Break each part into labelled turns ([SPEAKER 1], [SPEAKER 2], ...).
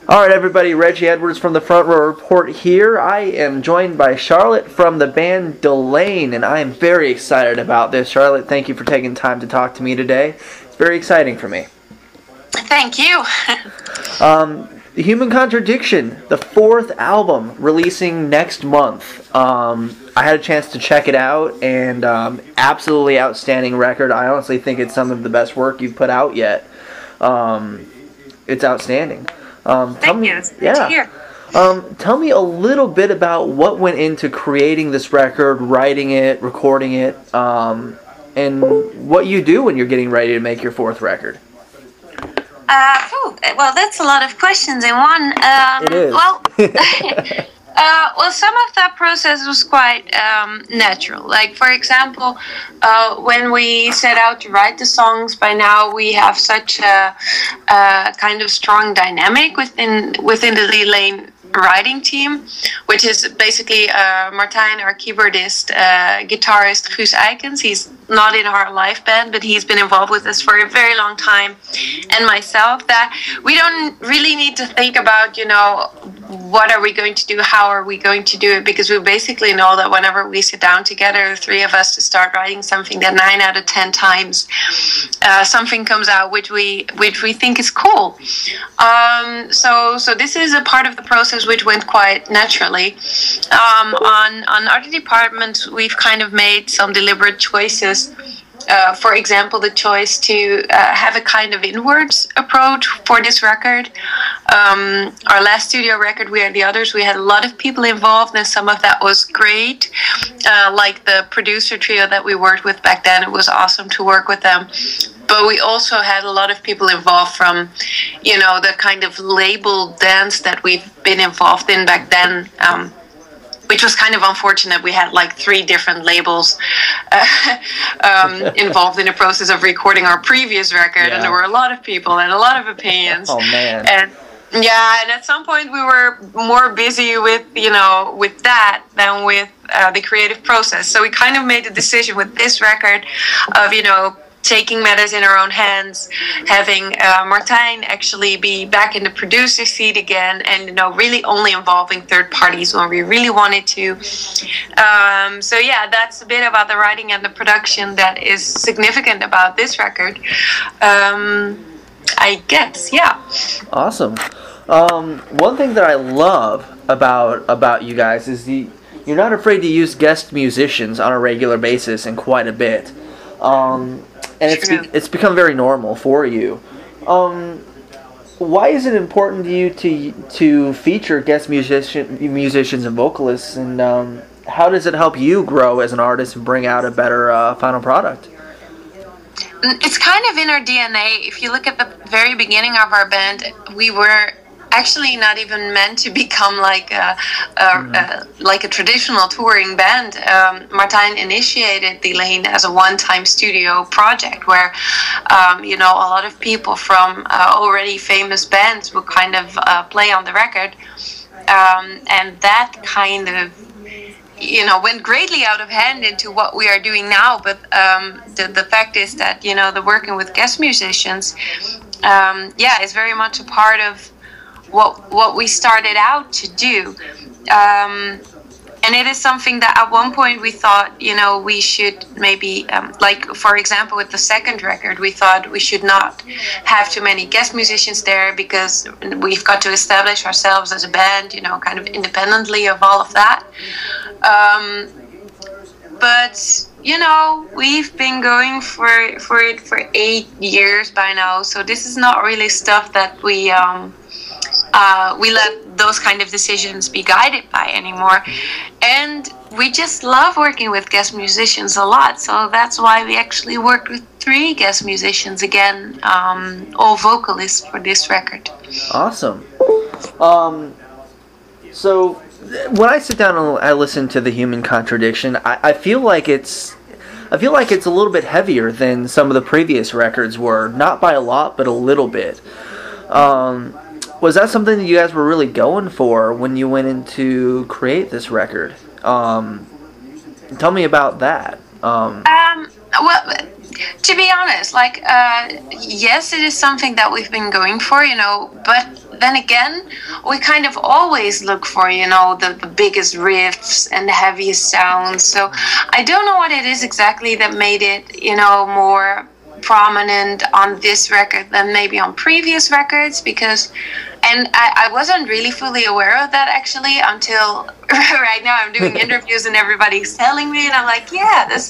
[SPEAKER 1] Alright everybody, Reggie Edwards from the Front Row Report here. I am joined by Charlotte from the band Delain, and I am very excited about this. Charlotte, thank you for taking time to talk to me today. It's very exciting for me.
[SPEAKER 2] Thank you.
[SPEAKER 1] The Human Contradiction, the 4th album, releasing next month. I had a chance to check it out, and absolutely outstanding record. I honestly think it's some of the best work you've put out yet. It's outstanding.
[SPEAKER 2] Thank you. It's good to hear.
[SPEAKER 1] Tell me a little bit about what went into creating this record, writing it, recording it, and what you do when you're getting ready to make your 4th record.
[SPEAKER 2] Well, that's a lot of questions in one.
[SPEAKER 1] It is.
[SPEAKER 2] Well, some of that process was quite natural. Like, for example, when we set out to write the songs, by now we have such a kind of strong dynamic within the Delain writing team, which is basically Martijn, our keyboardist, guitarist Guus Eikens. He's not in our live band, but he's been involved with us for a very long time, and myself, that we don't really need to think about, what are we going to do, how are we going to do it, because we basically know that whenever we sit down together, the 3 of us, to start writing something, that 9 out of 10 times something comes out which we think is cool. So this is a part of the process which went quite naturally. On other departments, we've kind of made some deliberate choices. For example, the choice to have a kind of inwards approach for this record. Our last studio record, We Are the Others, we had a lot of people involved, and some of that was great. Like the producer trio that we worked with back then, it was awesome to work with them. But we also had a lot of people involved from, the kind of label dance that we've been involved in back then. Which was kind of unfortunate. We had like 3 different labels involved in the process of recording our previous record, and there were a lot of people and a lot of opinions.
[SPEAKER 1] Oh man!
[SPEAKER 2] And at some point we were more busy with with that than with the creative process. So we kind of made the decision with this record of taking matters in our own hands, having Martijn actually be back in the producer seat again, and really only involving third parties when we really wanted to. So yeah, that's a bit about the writing and the production that is significant about this record. I guess, yeah.
[SPEAKER 1] Awesome. One thing that I love about you guys is you're not afraid to use guest musicians on a regular basis, and quite a bit. And it's become very normal for you. Why is it important to you to feature guest musicians and vocalists, and how does it help you grow as an artist and bring out a better final product?
[SPEAKER 2] It's kind of in our DNA. If you look at the very beginning of our band, we were actually not even meant to become like a traditional touring band. Martijn initiated Delain as a one-time studio project where a lot of people from already famous bands would kind of play on the record, and that kind of went greatly out of hand into what we are doing now. But the fact is that the working with guest musicians is very much a part of what we started out to do, and it is something that at one point we thought we should maybe like, for example, with the 2nd record, we thought we should not have too many guest musicians there, because we've got to establish ourselves as a band kind of independently of all of that. But we've been going for it for 8 years by now, so this is not really stuff that we let those kind of decisions be guided by anymore. And we just love working with guest musicians a lot. So that's why we actually worked with 3 guest musicians again, all vocalists for this record.
[SPEAKER 1] Awesome. So when I sit down and I listen to The Human Contradiction, I feel like it's a little bit heavier than some of the previous records were. Not by a lot, but a little bit. Was that something that you guys were really going for when you went in to create this record? Tell me about that.
[SPEAKER 2] Well, to be honest, yes, it is something that we've been going for, but then again, we kind of always look for, the biggest riffs and the heaviest sounds. So I don't know what it is exactly that made it, more prominent on this record than maybe on previous records, and I wasn't really fully aware of that actually until right now. I'm doing interviews and everybody's telling me, and I'm like, yeah, this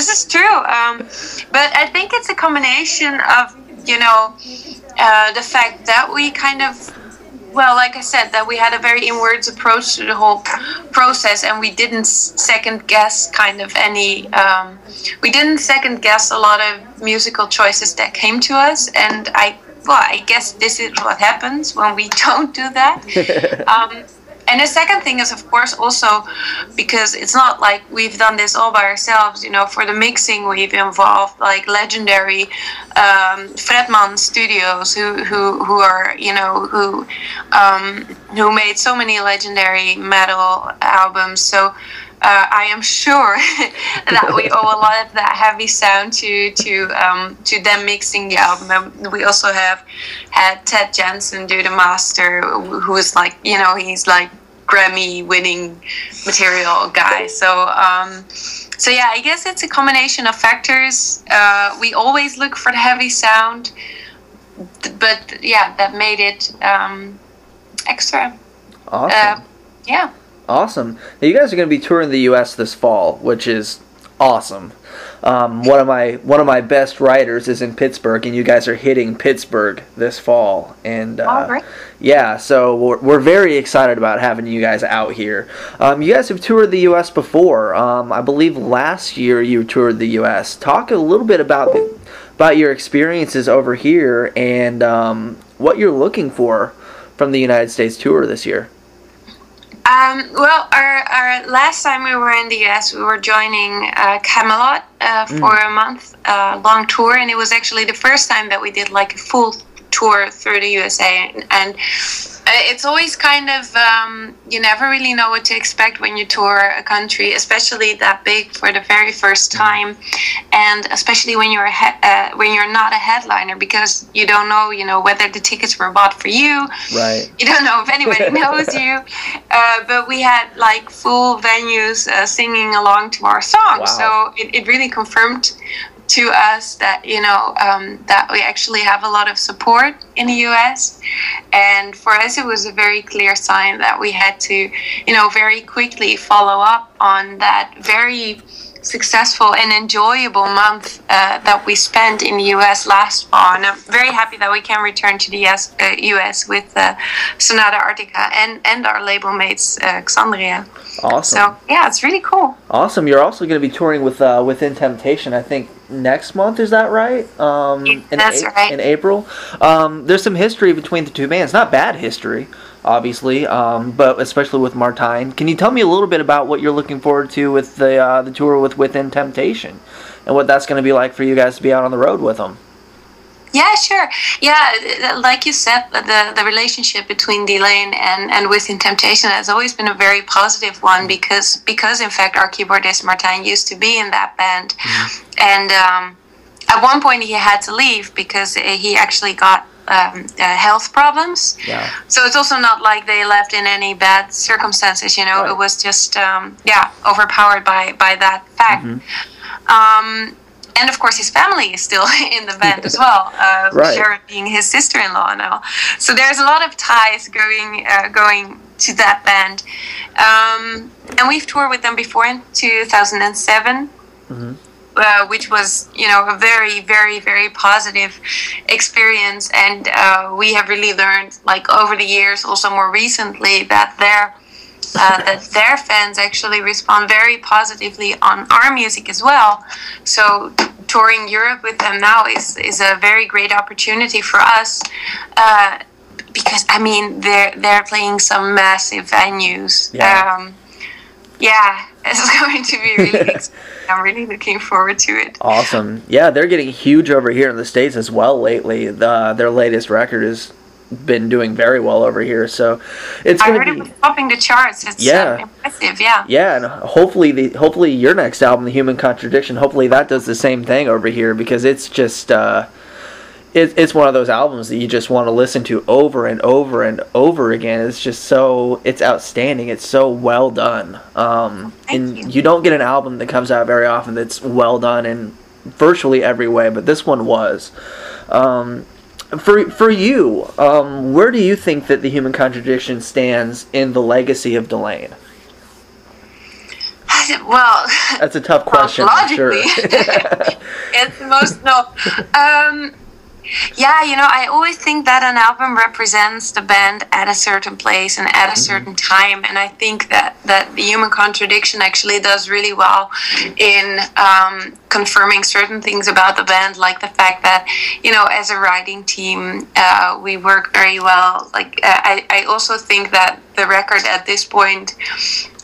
[SPEAKER 2] is true. But I think it's a combination of the fact that we kind of, well, like I said, that we had a very inwards approach to the whole process, and we didn't second guess we didn't second guess a lot of musical choices that came to us, and I guess this is what happens when we don't do that. And the second thing is, of course, also because it's not like we've done this all by ourselves. For the mixing, we've involved like legendary Fredman Studios, who are who made so many legendary metal albums. So I am sure that we owe a lot of that heavy sound to them mixing the album. And we also have had Ted Jensen do the master, who is like, he's like Grammy winning material guy. So yeah, I guess it's a combination of factors. We always look for the heavy sound, but yeah, that made it extra.
[SPEAKER 1] Awesome.
[SPEAKER 2] Yeah.
[SPEAKER 1] Awesome. Now you guys are going to be touring the U.S. this fall, which is awesome. One of my best writers is in Pittsburgh, and you guys are hitting Pittsburgh this fall. And
[SPEAKER 2] right.
[SPEAKER 1] Yeah, so we're very excited about having you guys out here. You guys have toured the U.S. before. I believe last year you toured the U.S. Talk a little bit about your experiences over here and what you're looking for from the United States tour this year.
[SPEAKER 2] Well, our last time we were in the US, we were joining Camelot for a month long tour, and it was actually the first time that we did like a full tour through the USA, and it's always kind of you never really know what to expect when you tour a country, especially that big for the very first time, and especially when you're not a headliner, because you don't know whether the tickets were bought for you.
[SPEAKER 1] Right.
[SPEAKER 2] You don't know if anybody knows you. But we had like full venues singing along to our songs.
[SPEAKER 1] Wow.
[SPEAKER 2] So it really confirmed to us that that we actually have a lot of support in the US, and for us it was a very clear sign that we had to very quickly follow up on that very successful and enjoyable month that we spent in the US last fall, and I'm very happy that we can return to the US with Sonata Arctica and our label mates Xandria.
[SPEAKER 1] Awesome.
[SPEAKER 2] So yeah, it's really cool.
[SPEAKER 1] Awesome. You're also going to be touring with Within Temptation, I think next month, is that right?
[SPEAKER 2] That's right.
[SPEAKER 1] In April. There's some history between the two bands. Not bad history, obviously, but especially with Martijn. Can you tell me a little bit about what you're looking forward to with the tour with Within Temptation, and what that's going to be like for you guys to be out on the road with them?
[SPEAKER 2] Yeah, sure. Yeah, like you said, the relationship between Delain and Within Temptation has always been a very positive one, because in fact our keyboardist Martijn used to be in that band, and at one point he had to leave because he actually got health problems.
[SPEAKER 1] Yeah.
[SPEAKER 2] So it's also not like they left in any bad circumstances. Right. It was just overpowered by that fact. And of course, his family is still in the band as well,
[SPEAKER 1] right.
[SPEAKER 2] Charlotte being his sister-in-law and all. So there's a lot of ties going to that band. And we've toured with them before in 2007, which was, a very, very, very positive experience. And we have really learned, like over the years, also more recently, that their fans actually respond very positively on our music as well. So touring Europe with them now is a very great opportunity for us, because they're playing some massive venues. Yeah, it's going to be really exciting. I'm really looking forward to it.
[SPEAKER 1] Awesome. Yeah, they're getting huge over here in the States as well lately. Their latest record has been doing very well over here, so it's going to be... I heard it was
[SPEAKER 2] topping the charts. It's impressive, yeah.
[SPEAKER 1] Yeah, and hopefully your next album, The Human Contradiction, hopefully that does the same thing over here, because it's just it's one of those albums that you just want to listen to over and over and over again. It's just it's outstanding. It's so well done. And you don't get an album that comes out very often that's well done in virtually every way, but this one was. For you, where do you think that The Human Contradiction stands in the legacy of Delain?
[SPEAKER 2] Well,
[SPEAKER 1] that's a tough question.
[SPEAKER 2] Logically, I'm sure. It's the most Yeah, I always think that an album represents the band at a certain place and at a certain time, and I think that The Human Contradiction actually does really well in confirming certain things about the band, like the fact that, as a writing team, we work very well. Like, I also think that the record at this point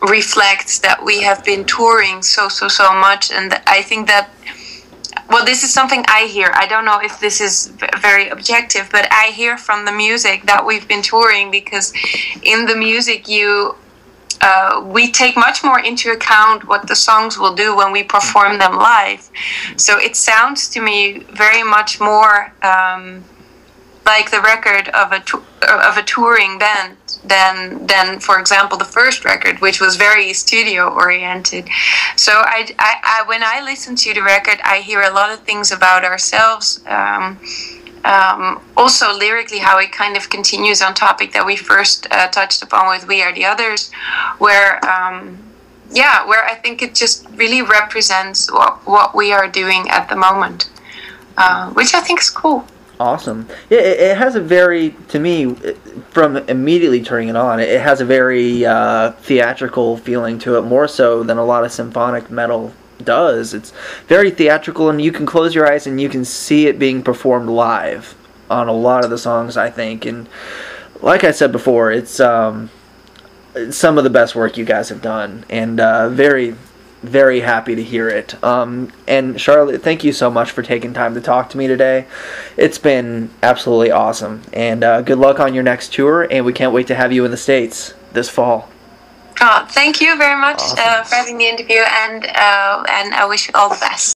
[SPEAKER 2] reflects that we have been touring so much, and I think that, well, this is something I hear. I don't know if this is very objective, but I hear from the music that we've been touring, because in the music we take much more into account what the songs will do when we perform them live. So it sounds to me very much more like the record of a touring band than, for example, the first record, which was very studio oriented. So I when I listen to the record, I hear a lot of things about ourselves. Also lyrically, how it kind of continues on topic that we first touched upon with We Are the Others, where I think it just really represents what we are doing at the moment, which I think is cool.
[SPEAKER 1] Awesome. It has a very, to me, from immediately turning it on, it has a very theatrical feeling to it, more so than a lot of symphonic metal does. It's very theatrical, and you can close your eyes and you can see it being performed live on a lot of the songs, I think. And like I said before, it's some of the best work you guys have done, and very, very happy to hear it. And Charlotte, thank you so much for taking time to talk to me today. It's been absolutely awesome, and good luck on your next tour, and we can't wait to have you in the States this fall.
[SPEAKER 2] Oh, thank you very much for having the interview, and I wish you all the best.